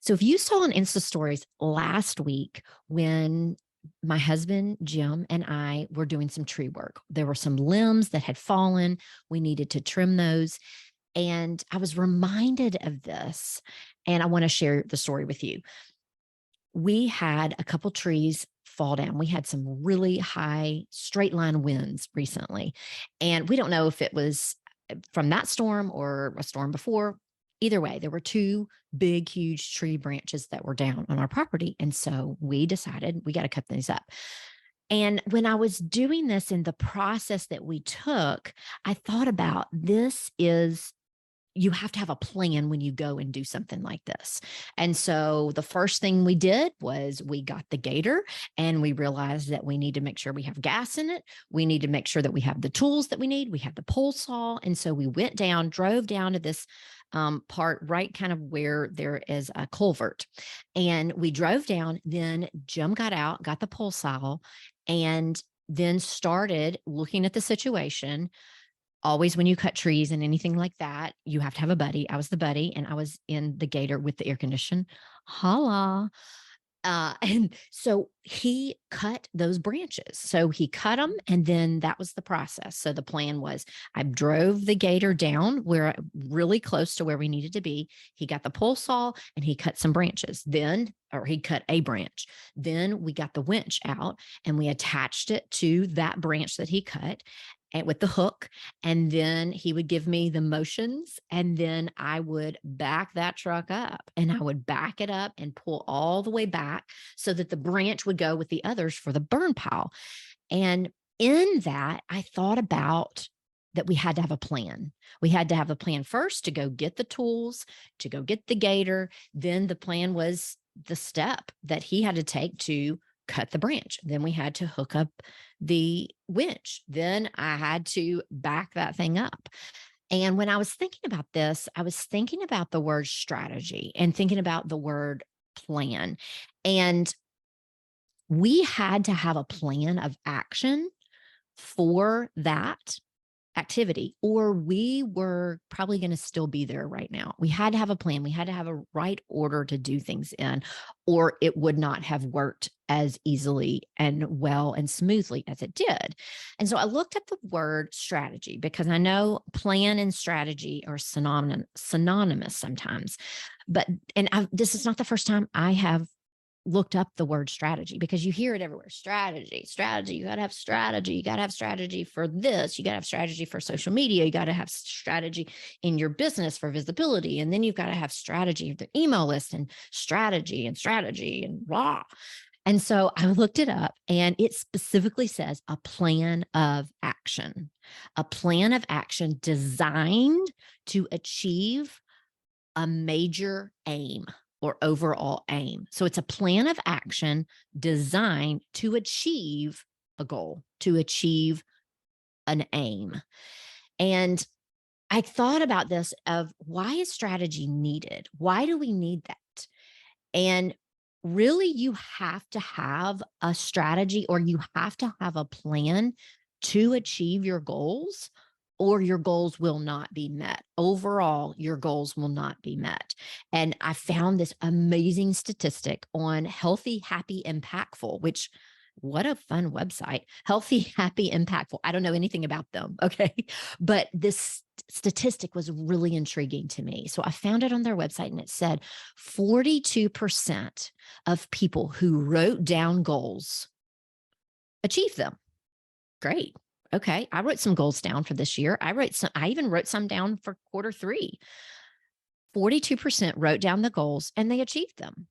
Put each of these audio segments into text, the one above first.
So if you saw on Insta stories last week when my husband Jim and I were doing some tree work, there were some limbs that had fallen. We needed to trim those. And I was reminded of this, and I want to share the story with you. We had a couple trees fall down. We had some really high straight line winds recently. And we don't know if it was from that storm or a storm before. Either way, there were two big, huge tree branches that were down on our property. And so we decided we got to cut these up. And when I was doing this in the process that we took, I thought about this is you have to have a plan when you go and do something like this. And so the first thing we did was we got the Gator and we realized that we need to make sure we have gas in it. We need to make sure that we have the tools that we need. We have the pole saw. And so we went down, drove down to this part right kind of where there is a culvert. And we drove down. Then Jim got out, got the pole saw, and then started looking at the situation. Always when you cut trees and anything like that, you have to have a buddy. I was the buddy and I was in the Gator with the air condition. Holla. And so he cut those branches. So he cut them, and then that was the process. So the plan was I drove the Gator down where really close to where we needed to be. He got the pole saw and he cut some branches. Or he cut a branch. Then we got the winch out and we attached it to that branch that he cut and with the hook. And then he would give me the motions. And then I would back that truck up and I would back it up and pull all the way back so that the branch would go with the others for the burn pile. And in that, I thought about that we had to have a plan. We had to have a plan first to go get the tools, to go get the Gator. Then the plan was the step that he had to take to cut the branch. Then we had to hook up the winch. Then I had to back that thing up. And when I was thinking about this, I was thinking about the word strategy and thinking about the word plan. And we had to have a plan of action for that activity, or we were probably going to still be there right now. We had to have a plan. We had to have a right order to do things in, or it would not have worked as easily and well and smoothly as it did. And so I looked up the word strategy because I know plan and strategy are synonymous sometimes. But, this is not the first time I have looked up the word strategy because you hear it everywhere. Strategy. You got to have strategy. You got to have strategy for this. You got to have strategy for social media. You got to have strategy in your business for visibility. And then you've got to have strategy of the email list and strategy and blah. And so I looked it up and it specifically says a plan of designed to achieve a major aim or overall aim. So it's a plan of action designed to achieve a goal, to achieve an aim. And I thought about this of why is strategy needed? Why do we need that? And really, you have to have a strategy or you have to have a plan to achieve your goals, or your goals will not be met. Overall, your goals will not be met. And I found this amazing statistic on Healthy, Happy, Impactful, which what a fun website. Healthy, Happy, Impactful. I don't know anything about them. Okay. But this statistic was really intriguing to me. So I found it on their website and it said 42% of people who wrote down goals achieved them. Great. Okay. I wrote some goals down for this year. I even wrote some down for quarter three. 42% wrote down the goals and they achieved them.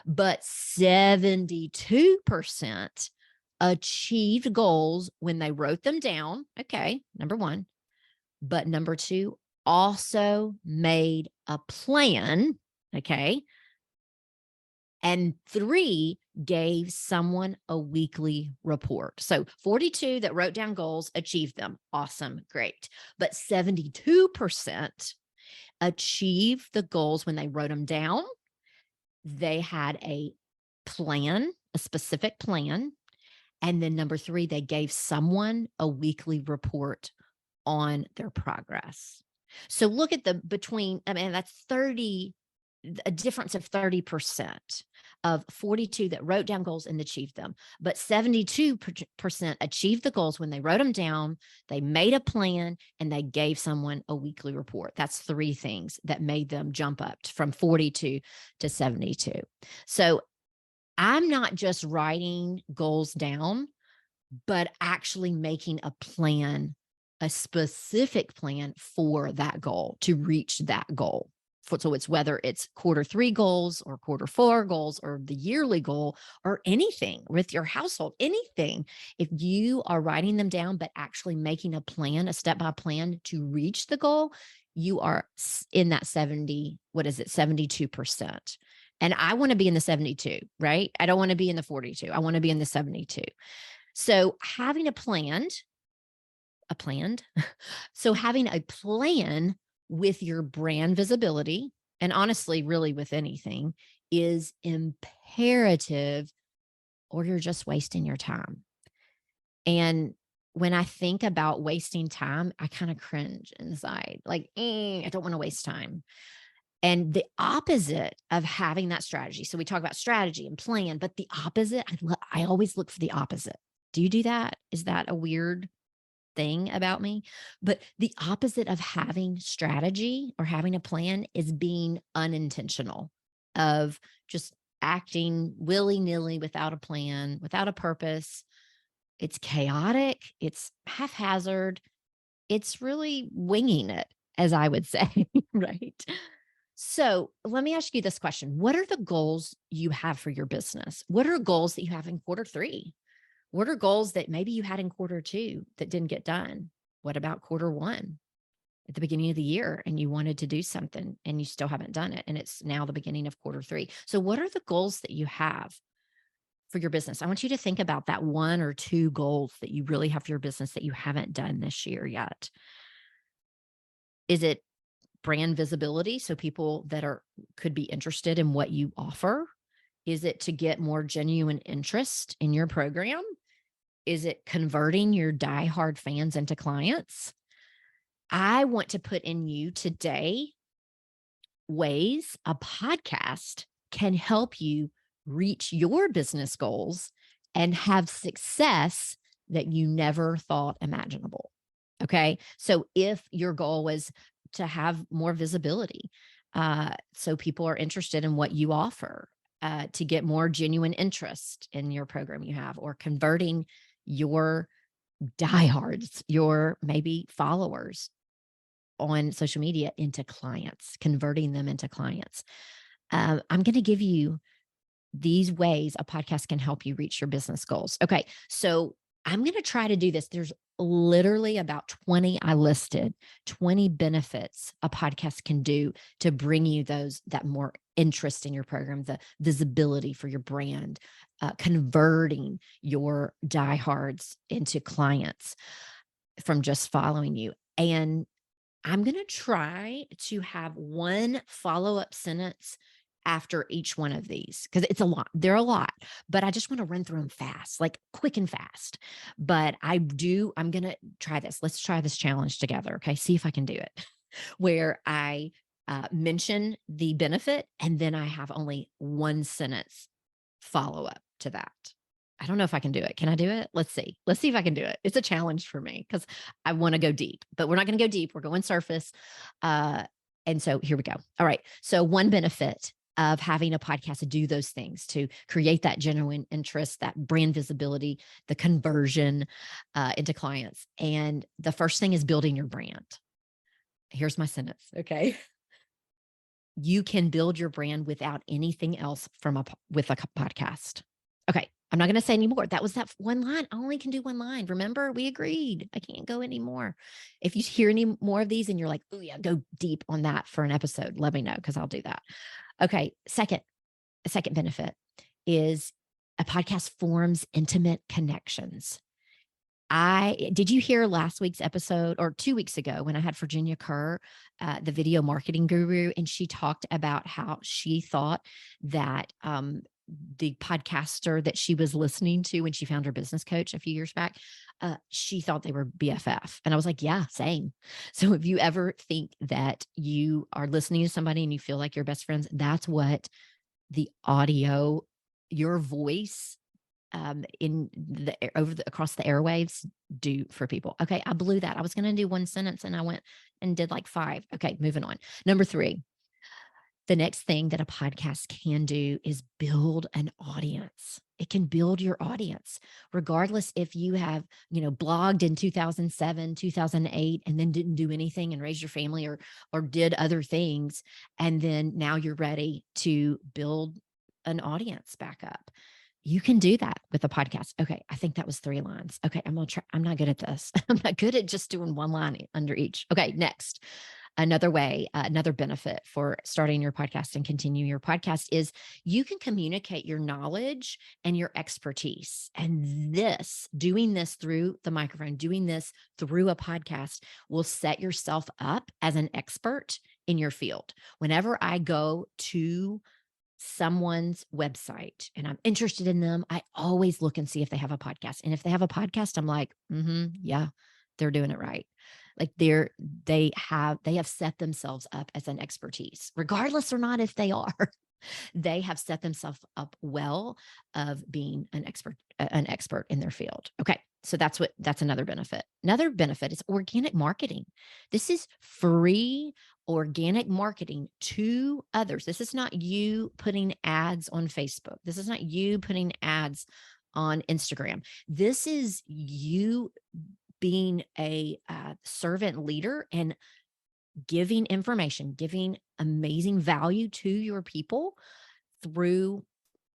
But 72% achieved goals when they wrote them down. Okay. Number one. But number two, also made a plan. Okay. And three, gave someone a weekly report. So 42 that wrote down goals achieved them. Awesome. Great. But 72% achieved the goals when they wrote them down. They had a plan, a specific plan. And then number three, they gave someone a weekly report on their progress. So look at that's 30 a difference of 30% of 42 that wrote down goals and achieved them. But 72% achieved the goals when they wrote them down, they made a plan, and they gave someone a weekly report. That's 3 things that made them jump up from 42 to 72. So I'm not just writing goals down, but actually making a plan, a specific plan for that goal to reach that goal. So it's whether it's quarter 3 goals or quarter 4 goals or the yearly goal or anything with your household, anything. If you are writing them down, but actually making a plan, a step-by plan to reach the goal, you are in that 72%. And I want to be in the 72, right? I don't want to be in the 42. I want to be in the 72. So having so having a plan with your brand visibility, and honestly, really with anything, is imperative, or you're just wasting your time. And when I think about wasting time, I kind of cringe inside, like, I don't want to waste time. And the opposite of having that strategy. So we talk about strategy and plan, but the opposite, I always look for the opposite. Do you do that? Is that a weird thing about me? But the opposite of having strategy or having a plan is being unintentional, of just acting willy-nilly without a plan, without a purpose. It's chaotic, it's haphazard, it's really winging it, as I would say, right? So let me ask you this question. What are the goals you have for your business? What are goals that you have in quarter 3? What are goals that maybe you had in quarter 2 that didn't get done? What about quarter 1 at the beginning of the year and you wanted to do something and you still haven't done it and it's now the beginning of quarter 3? So what are the goals that you have for your business? I want you to think about that 1 or 2 goals that you really have for your business that you haven't done this year yet. Is it brand visibility, so people that could be interested in what you offer? Is it to get more genuine interest in your program? Is it converting your diehard fans into clients? I want to put in you today ways a podcast can help you reach your business goals and have success that you never thought imaginable. Okay. So if your goal was to have more visibility, so people are interested in what you offer, to get more genuine interest in your program you have, or converting your diehards, your maybe followers on social media into clients, converting them into clients. I'm going to give you these ways a podcast can help you reach your business goals. Okay. So I'm going to try to do this. There's literally about 20, I listed 20 benefits a podcast can do to bring you that more interest in your program, the visibility for your brand, converting your diehards into clients from just following you. And I'm going to try to have one follow-up sentence after each one of these, because it's a lot. They're a lot, but I just want to run through them fast, like quick and fast. But I'm going to try this. Let's try this challenge together. Okay. See if I can do it where I mention the benefit and then I have only one sentence follow up to that. I don't know if I can do it. Can I do it? Let's see. Let's see if I can do it. It's a challenge for me because I want to go deep, but we're not going to go deep. We're going surface. And so here we go. All right. So one benefit of having a podcast to do those things, to create that genuine interest, that brand visibility, the conversion into clients. And the first thing is building your brand. Here's my sentence. Okay. You can build your brand without anything else with a podcast. Okay. I'm not going to say any more. That was that one line. I only can do one line. Remember, we agreed. I can't go anymore. If you hear any more of these and you're like, oh yeah, go deep on that for an episode, let me know because I'll do that. Okay. A second benefit is a podcast forms intimate connections. Did you hear last week's episode or 2 weeks ago when I had Virginia Kerr, the video marketing guru, and she talked about how she thought that the podcaster that she was listening to when she found her business coach a few years back, she thought they were BFF. And I was like, yeah, same. So if you ever think that you are listening to somebody and you feel like you're best friends, that's what the audio, your voice, in the across the airwaves do for people. Okay, I blew that. I was going to do one sentence and I went and did like five. Okay, moving on. Number three, the next thing that a podcast can do is build an audience. It can build your audience, regardless if you have, blogged in 2007, 2008, and then didn't do anything and raise your family, or did other things. And then now you're ready to build an audience back up. You can do that with a podcast. Okay, I think that was 3 lines. Okay, I'm gonna try. I'm not good at this. I'm not good at just doing one line under each. Okay, next. Another way, another benefit for starting your podcast and continue your podcast is you can communicate your knowledge and your expertise. And doing this through the microphone, doing this through a podcast will set yourself up as an expert in your field. Whenever I go to someone's website and I'm interested in them, I always look and see if they have a podcast. And if they have a podcast, I'm like, yeah, they're doing it right. Like they have set themselves up as an expertise, regardless or not if they are. They have set themselves up well of being an expert in their field. Okay. So that's another benefit. Another benefit is organic marketing. This is free organic marketing to others. This is not you putting ads on Facebook. This is not you putting ads on Instagram. This is you being a servant leader and giving information, giving amazing value to your people through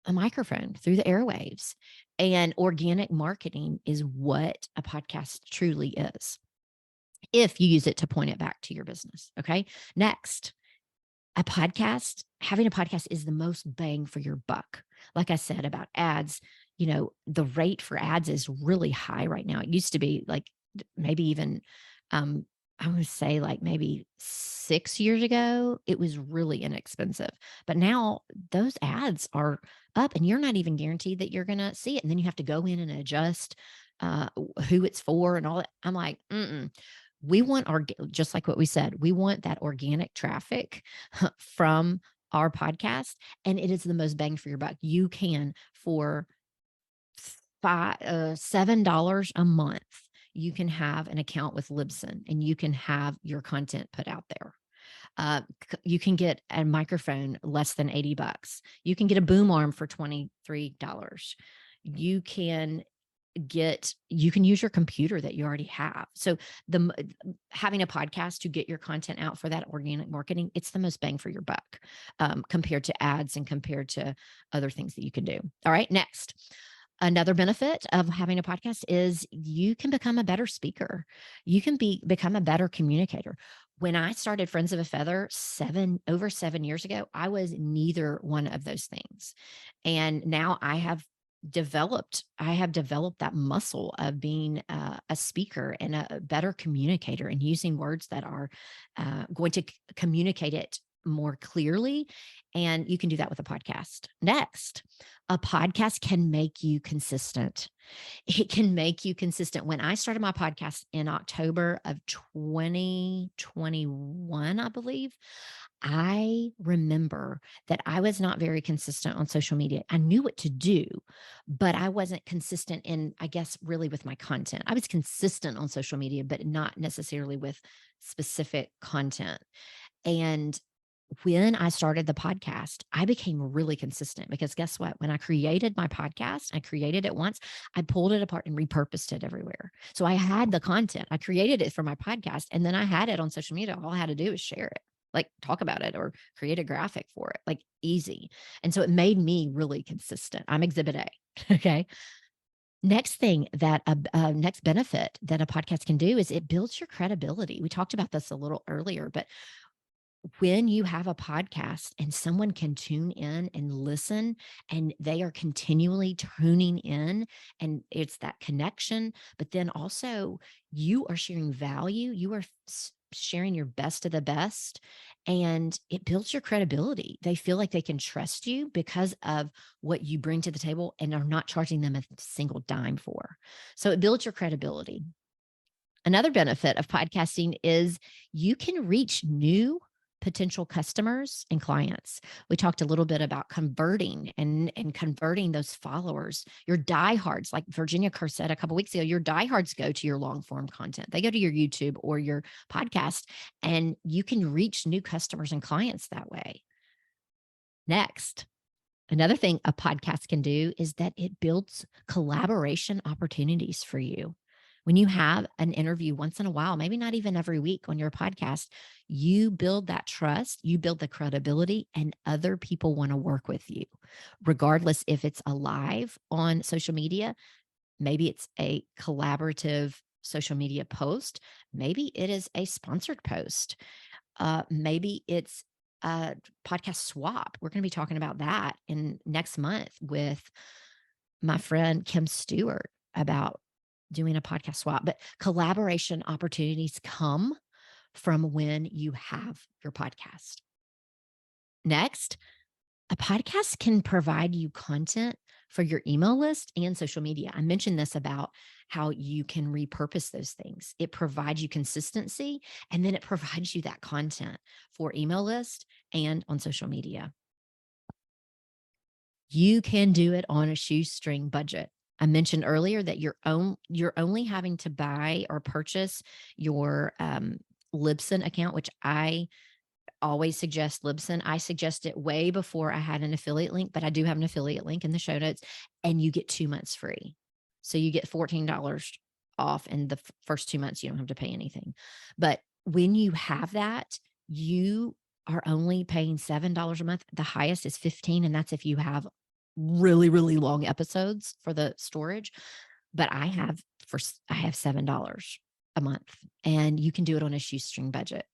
a microphone, through the airwaves. And organic marketing is what a podcast truly is, if you use it to point it back to your business. Okay. Next, having a podcast is the most bang for your buck. Like I said about ads, the rate for ads is really high right now. It used to be like maybe even, I would say like maybe 6 years ago, it was really inexpensive. But now those ads are up and you're not even guaranteed that you're going to see it. And then you have to go in and adjust who it's for and all that. I'm like, we want just like what we said, we want that organic traffic from our podcast. And it is the most bang for your buck. You can, for $7 a month, you can have an account with Libsyn and you can have your content put out there. You can get a microphone less than $80. You can get a boom arm for $23. You can use your computer that you already have. So having a podcast to get your content out for that organic marketing, it's the most bang for your buck, compared to ads and compared to other things that you can do. All right, next. Another benefit of having a podcast is you can become a better speaker. You can become a better communicator. When I started Friends of a Feather over 7 years ago, I was neither one of those things. And now I have developed that muscle of being a speaker and a better communicator and using words that are going to communicate it more clearly. And you can do that with a podcast. Next, a podcast can make you consistent. It can make you consistent. When I started my podcast in October of 2021, I believe, I remember that I was not very consistent on social media. I knew what to do, but I wasn't consistent in, I guess, really with my content. I was consistent on social media, but not necessarily with specific content. And when I started the podcast, I became really consistent because guess what? When I created my podcast, I created it once, I pulled it apart and repurposed it everywhere. So I had the content, I created it for my podcast, and then I had it on social media. All I had to do was share it, like talk about it or create a graphic for it, like easy. And so it made me really consistent. I'm exhibit A. Okay. Next benefit that a podcast can do is it builds your credibility. We talked about this a little earlier, but when you have a podcast and someone can tune in and listen and they are continually tuning in, and it's that connection, but then also you are sharing value, you are sharing your best of the best, and it builds your credibility. They feel like they can trust you because of what you bring to the table and are not charging them a single dime for. So it builds your credibility. Another benefit of podcasting is you can reach new potential customers and clients. We talked a little bit about converting and converting those followers, your diehards. Like Virginia Kerr said a couple weeks ago, your diehards go to your long form content. They go to your YouTube or your podcast, and you can reach new customers and clients that way. Next, another thing a podcast can do is that it builds collaboration opportunities for you. When you have an interview once in a while, maybe not even every week on your podcast, you build that trust, you build the credibility, and other people want to work with you, regardless if it's a live on social media. Maybe it's a collaborative social media post. Maybe it is a sponsored post. Maybe it's a podcast swap. We're going to be talking about that in next month with my friend Kim Stewart about doing a podcast swap. But collaboration opportunities come from when you have your podcast. Next, a podcast can provide you content for your email list and social media. I mentioned this about how you can repurpose those things. It provides you consistency, and then it provides you that content for email list and on social media. You can do it on a shoestring budget. I mentioned earlier that you're only having to buy or purchase your Libsyn account, which I always suggest Libsyn. I suggest it way before I had an affiliate link, but I do have an affiliate link in the show notes, and you get 2 months free. So you get $14 off, and the first 2 months you don't have to pay anything. But when you have that, you are only paying $7 a month. The highest is 15, and that's if you have really, really long episodes for the storage. But I have $7 a month, and you can do it on a shoestring budget.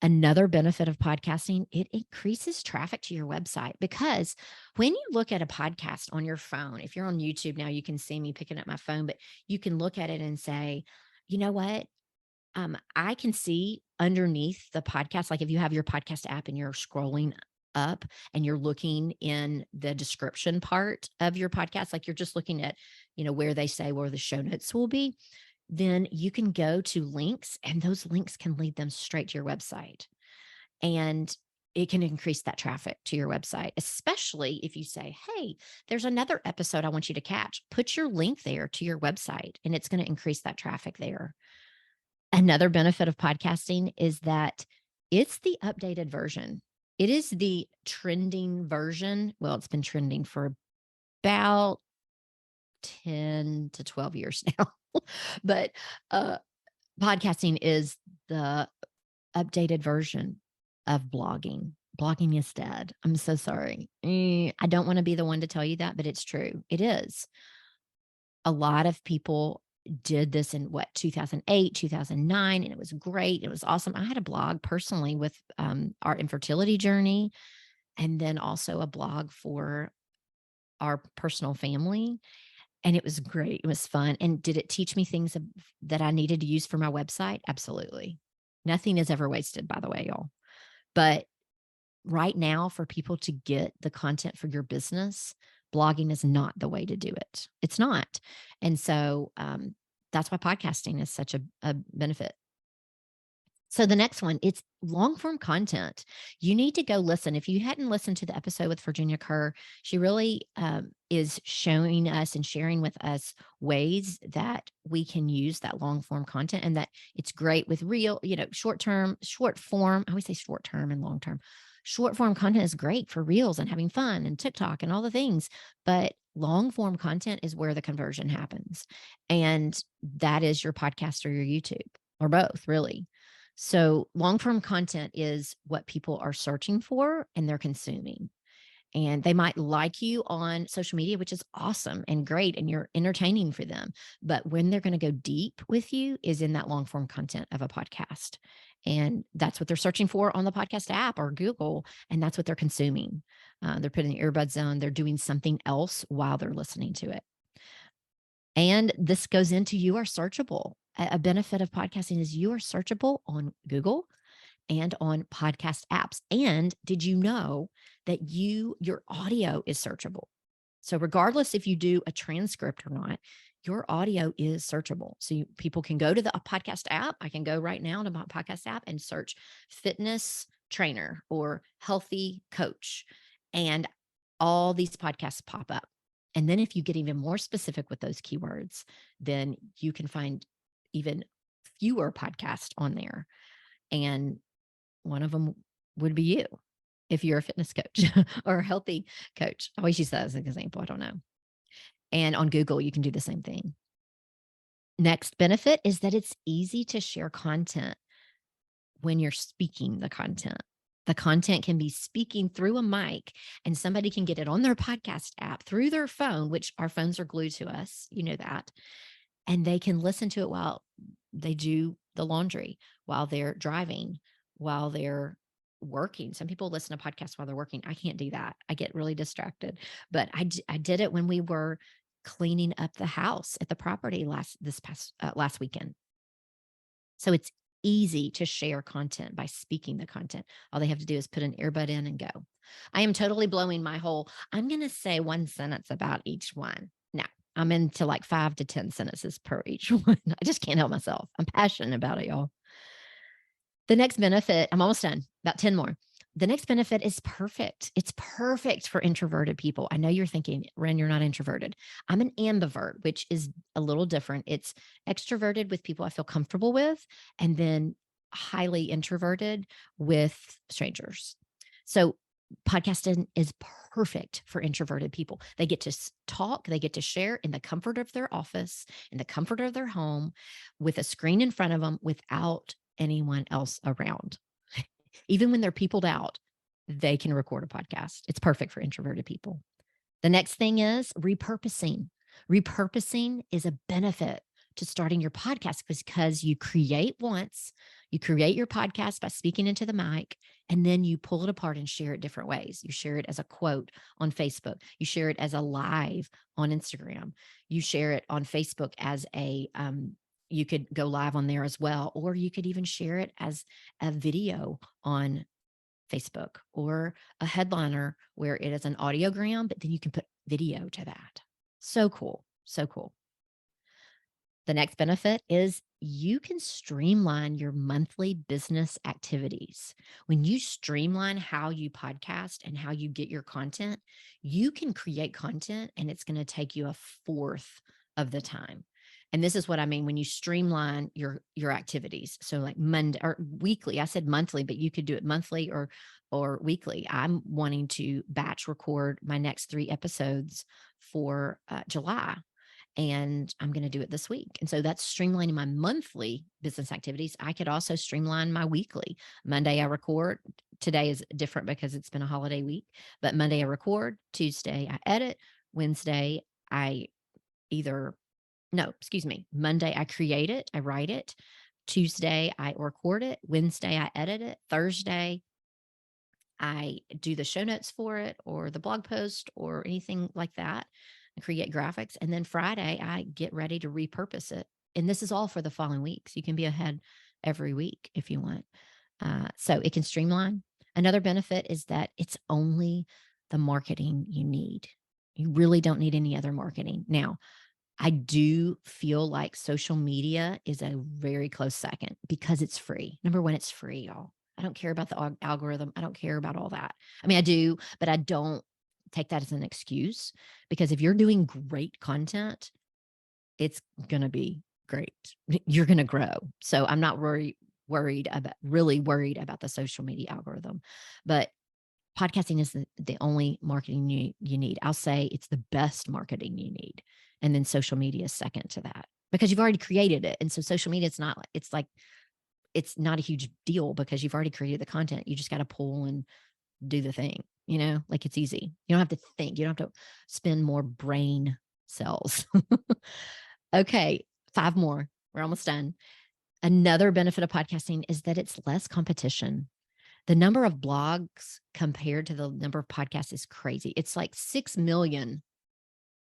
Another benefit of podcasting, it increases traffic to your website, because when you look at a podcast on your phone, if you're on YouTube now, you can see me picking up my phone, but you can look at it and say, you know what? I can see underneath the podcast, like if you have your podcast app and you're scrolling up and you're looking in the description part of your podcast, like you're just looking at, where they say where the show notes will be, then you can go to links, and those links can lead them straight to your website. And it can increase that traffic to your website, especially if you say, hey, there's another episode I want you to catch. Put your link there to your website, and it's going to increase that traffic there. Another benefit of podcasting is that it's the updated version. It is the trending version. Well, it's been trending for about 10 to 12 years now. But podcasting is the updated version of blogging. Blogging is dead. I'm so sorry. I don't want to be the one to tell you that, but it's true. It is. A lot of people did this in 2008, 2009, and it was great. It was awesome. I had a blog personally with our infertility journey, and then also a blog for our personal family. And it was great. It was fun. And did it teach me things that I needed to use for my website? Absolutely. Nothing is ever wasted, by the way, y'all. But right now, for people to get the content for your business, blogging is not the way to do it. It's not. And so that's why podcasting is such a benefit. So the next one, it's long form content. You need to go listen. If you hadn't listened to the episode with Virginia Kerr, she really is showing us and sharing with us ways that we can use that long form content, and that it's great with short form. I always say short term and long term. Short form content is great for reels and having fun and TikTok and all the things, but long form content is where the conversion happens. And that is your podcast or your YouTube, or both, really. So long-form content is what people are searching for and they're consuming. And they might like you on social media, which is awesome and great, and you're entertaining for them. But when they're going to go deep with you is in that long-form content of a podcast. And that's what they're searching for on the podcast app or Google. And that's what they're consuming. They're putting the earbuds on. They're doing something else while they're listening to it. And this goes into you are searchable. A benefit of podcasting is you are searchable on Google and on podcast apps. And did you know that your audio is searchable? So regardless if you do a transcript or not, your audio is searchable. So people can go to the podcast app. I can go right now to my podcast app and search fitness trainer or healthy coach, and all these podcasts pop up. And then if you get even more specific with those keywords, then you can find even fewer podcasts on there. And one of them would be you if you're a fitness coach or a healthy coach. I always use that as an example. I don't know. And on Google, you can do the same thing. Next benefit is that it's easy to share content when you're speaking the content. The content can be speaking through a mic, and somebody can get it on their podcast app through their phone, which our phones are glued to us. You know that. And they can listen to it while they do the laundry, while they're driving, while they're working. Some people listen to podcasts while they're working. I can't do that. I get really distracted. But I did it when we were cleaning up the house at the property last weekend. So it's easy to share content by speaking the content. All they have to do is put an earbud in and go. I am totally blowing my whole, I'm going to say one sentence about each one. No, I'm into like 5 to 10 sentences per each one. I just can't help myself. I'm passionate about it, y'all. The next benefit, I'm almost done, about 10 more. The next benefit is perfect. It's perfect for introverted people. I know you're thinking, Ren, you're not introverted. I'm an ambivert, which is a little different. It's extroverted with people I feel comfortable with, and then highly introverted with strangers. So podcasting is perfect for introverted people. They get to talk, they get to share in the comfort of their office, in the comfort of their home, with a screen in front of them without anyone else around. Even when they're peopled out, they can record a podcast. It's perfect for introverted people. The next thing is repurposing. Repurposing is a benefit to starting your podcast because you create once, you create your podcast by speaking into the mic, and then you pull it apart and share it different ways. You share it as a quote on Facebook. You share it as a live on Instagram. You share it on Facebook as you could go live on there as well, or you could even share it as a video on Facebook, or a headliner where it is an audiogram, but then you can put video to that. So cool. So cool. The next benefit is you can streamline your monthly business activities. When you streamline how you podcast and how you get your content, you can create content and it's going to take you a fourth of the time. And this is what I mean when you streamline your activities. So like Monday or weekly, I said monthly, but you could do it monthly or weekly. I'm wanting to batch record my next 3 episodes for July, and I'm going to do it this week. And so that's streamlining my monthly business activities. I could also streamline my weekly. Monday I record. Today is different because it's been a holiday week, but Monday I record, Tuesday I edit, Wednesday I either no, excuse me. Monday, I create it, I write it. Tuesday, I record it. Wednesday, I edit it. Thursday, I do the show notes for it or the blog post or anything like that and create graphics. And then Friday, I get ready to repurpose it. And this is all for the following weeks. You can be ahead every week if you want. So it can streamline. Another benefit is that it's only the marketing you need. You really don't need any other marketing. Now, I do feel like social media is a very close second because it's free. Number one, it's free, y'all. I don't care about the algorithm. I don't care about all that. I mean, I do, but I don't take that as an excuse, because if you're doing great content, it's going to be great. You're going to grow. So I'm not really worried about the social media algorithm, but podcasting is the only marketing you need. I'll say it's the best marketing you need. And then social media is second to that because you've already created it. And so social media, it's not a huge deal because you've already created the content. You just got to pull and do the thing, like it's easy. You don't have to think, you don't have to spend more brain cells. Okay. 5 more. We're almost done. Another benefit of podcasting is that it's less competition. The number of blogs compared to the number of podcasts is crazy. It's like 6 million.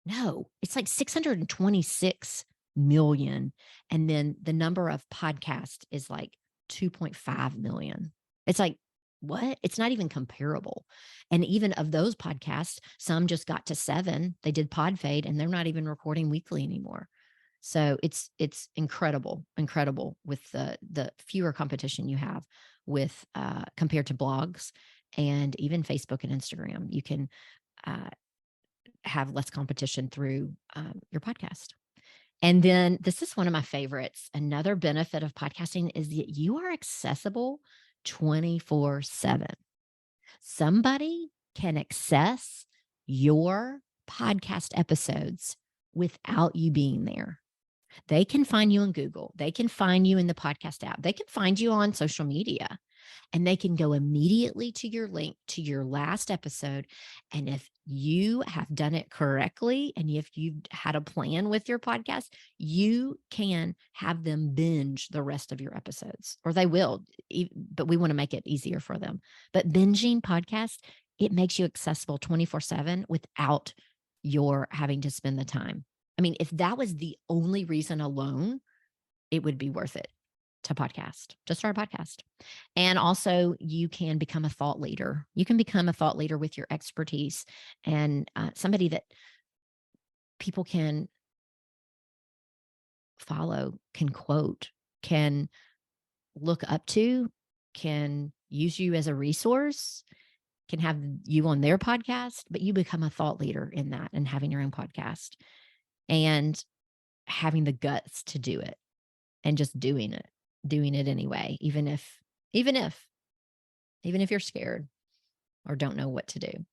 No, it's like 626 million. And then the number of podcasts is like 2.5 million. It's like, what? It's not even comparable. And even of those podcasts, some just got to 7. They did pod fade and they're not even recording weekly anymore. So it's incredible with the fewer competition you have with compared to blogs and even Facebook and Instagram. You can have less competition through your podcast. And then this is one of my favorites. Another benefit of podcasting is that you are accessible 24/7. Somebody can access your podcast episodes without you being there. They can find you in Google. They can find you in the podcast app. They can find you on social media, and they can go immediately to your link to your last episode. And if you have done it correctly, and if you've had a plan with your podcast, you can have them binge the rest of your episodes, or they will, but we want to make it easier for them. But binging podcasts, it makes you accessible 24/7 without your having to spend the time. I mean, if that was the only reason alone, it would be worth it to podcast, to start a podcast. And also, you can become a thought leader. You can become a thought leader with your expertise and somebody that people can follow, can quote, can look up to, can use you as a resource, can have you on their podcast, but you become a thought leader in that and having your own podcast and having the guts to do it and just doing it anyway, even if you're scared or don't know what to do.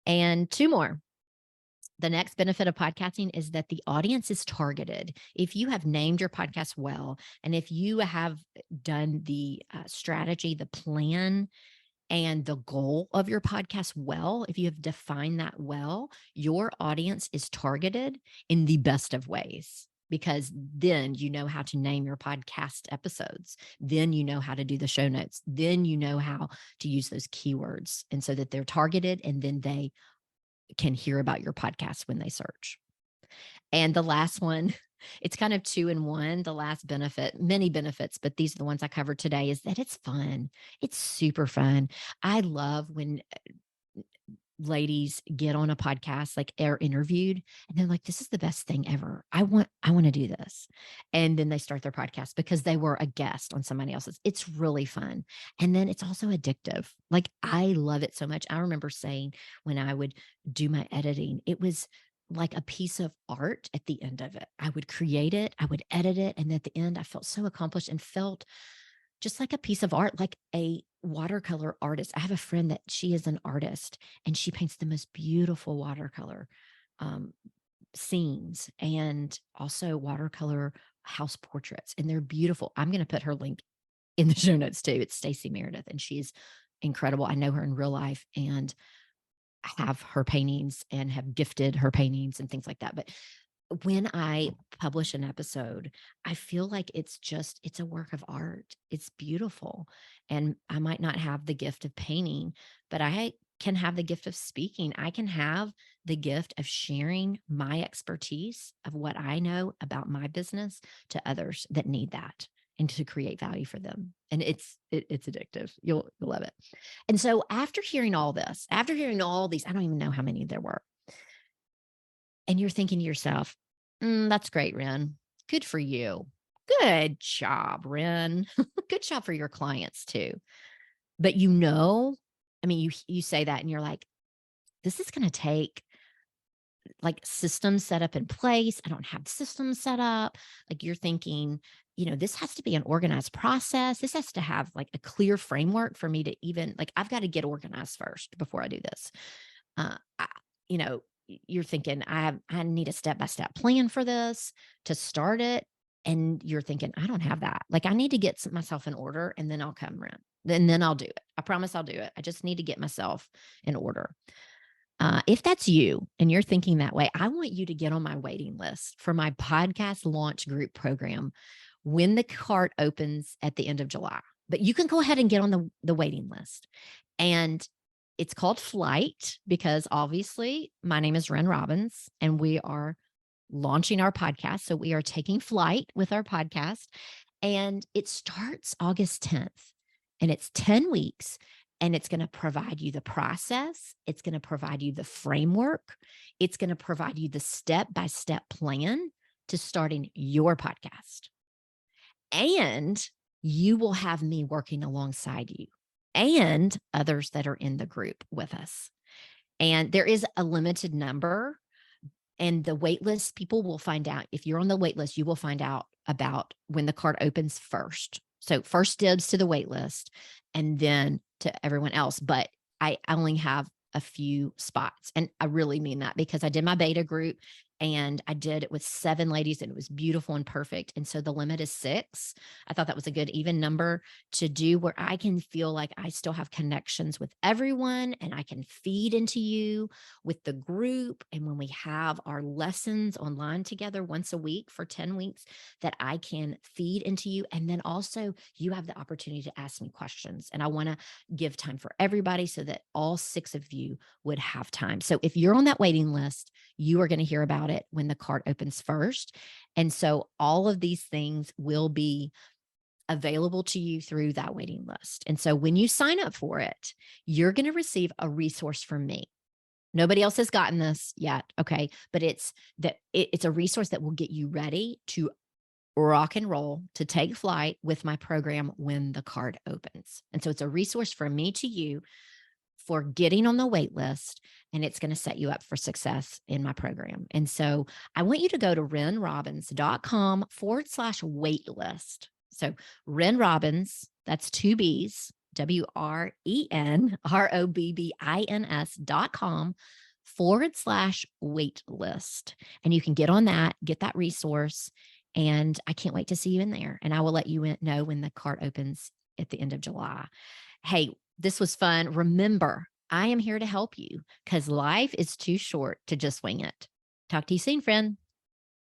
And 2 more. The next benefit of podcasting is that the audience is targeted. If you have named your podcast well, and if you have done the strategy, the plan, and the goal of your podcast well, if you have defined that well, your audience is targeted in the best of ways, because then you know how to name your podcast episodes. Then you know how to do the show notes. Then you know how to use those keywords, and so that they're targeted, and then they can hear about your podcast when they search. And the last one, it's kind of 2 in 1. The last benefit, many benefits, but these are the ones I covered today, is that it's fun. It's super fun. I love when ladies get on a podcast, like are interviewed, and they're like, this is the best thing ever. I want to do this. And then they start their podcast because they were a guest on somebody else's. It's really fun. And then it's also addictive. Like, I love it so much. I remember saying when I would do my editing, it was like a piece of art at the end of it. I would create it, I would edit it, and at the end I felt so accomplished and felt just like a piece of art, like a watercolor artist. I have a friend that she is an artist, and she paints the most beautiful watercolor scenes and also watercolor house portraits, and they're beautiful. I'm going to put her link in the show notes too. It's Stacy Meredith, and she's incredible. I know her in real life and have her paintings and have gifted her paintings and things like that. But when I publish an episode, I feel like it's a work of art. It's beautiful. And I might not have the gift of painting, but I can have the gift of speaking. I can have the gift of sharing my expertise of what I know about my business to others that need that, and to create value for them. And it's addictive. You'll love it. And so after hearing all this, after hearing all these, I don't even know how many there were, and you're thinking to yourself, that's great, Ren. Good for you. Good job, Ren. Good job for your clients too. But I mean, you say that and you're like, this is going to take like systems set up in place. I don't have systems set up. Like, you're thinking, this has to be an organized process. This has to have like a clear framework for me to even, like, I've got to get organized first before I do this. You know, you're thinking, I need a step-by-step plan for this to start it. And you're thinking, I don't have that. Like, I need to get myself in order, and then I'll come around. Then I'll do it. I promise I'll do it. I just need to get myself in order. If that's you and you're thinking that way, I want you to get on my waiting list for my podcast launch group program when the cart opens at the end of July. But you can go ahead and get on the waiting list. And it's called Flight because obviously my name is Ren Robbins, and we are launching our podcast. So we are taking flight with our podcast, and it starts August 10th, and it's 10 weeks. And it's going to provide you the process. It's going to provide you the framework. It's going to provide you the step-by-step plan to starting your podcast. And you will have me working alongside you and others that are in the group with us. And there is a limited number, and the wait list, people will find out. If you're on the wait list, you will find out about when the card opens first. So first dibs to the wait list and then to everyone else. But I only have a few spots. And I really mean that because I did my beta group and I did it with 7 ladies and it was beautiful and perfect. And so the limit is 6. I thought that was a good even number to do, where I can feel like I still have connections with everyone and I can feed into you with the group. And when we have our lessons online together once a week for 10 weeks, that I can feed into you. And then also you have the opportunity to ask me questions. And I want to give time for everybody so that all 6 of you would have time. So if you're on that waiting list, you are going to hear about it when the card opens first. And so all of these things will be available to you through that waiting list. And so when you sign up for it, you're going to receive a resource from me. Nobody else has gotten this yet. Okay. But it's a resource that will get you ready to rock and roll, to take flight with my program when the card opens. And so it's a resource from me to you for getting on the wait list, and it's going to set you up for success in my program. And so I want you to go to renrobbins.com/wait list. So Ren Robbins, that's 2 B's, WRENROBBINS.com/wait list. And you can get on that, get that resource. And I can't wait to see you in there. And I will let you know when the card opens at the end of July. Hey, this was fun. Remember, I am here to help you because life is too short to just wing it. Talk to you soon, friend.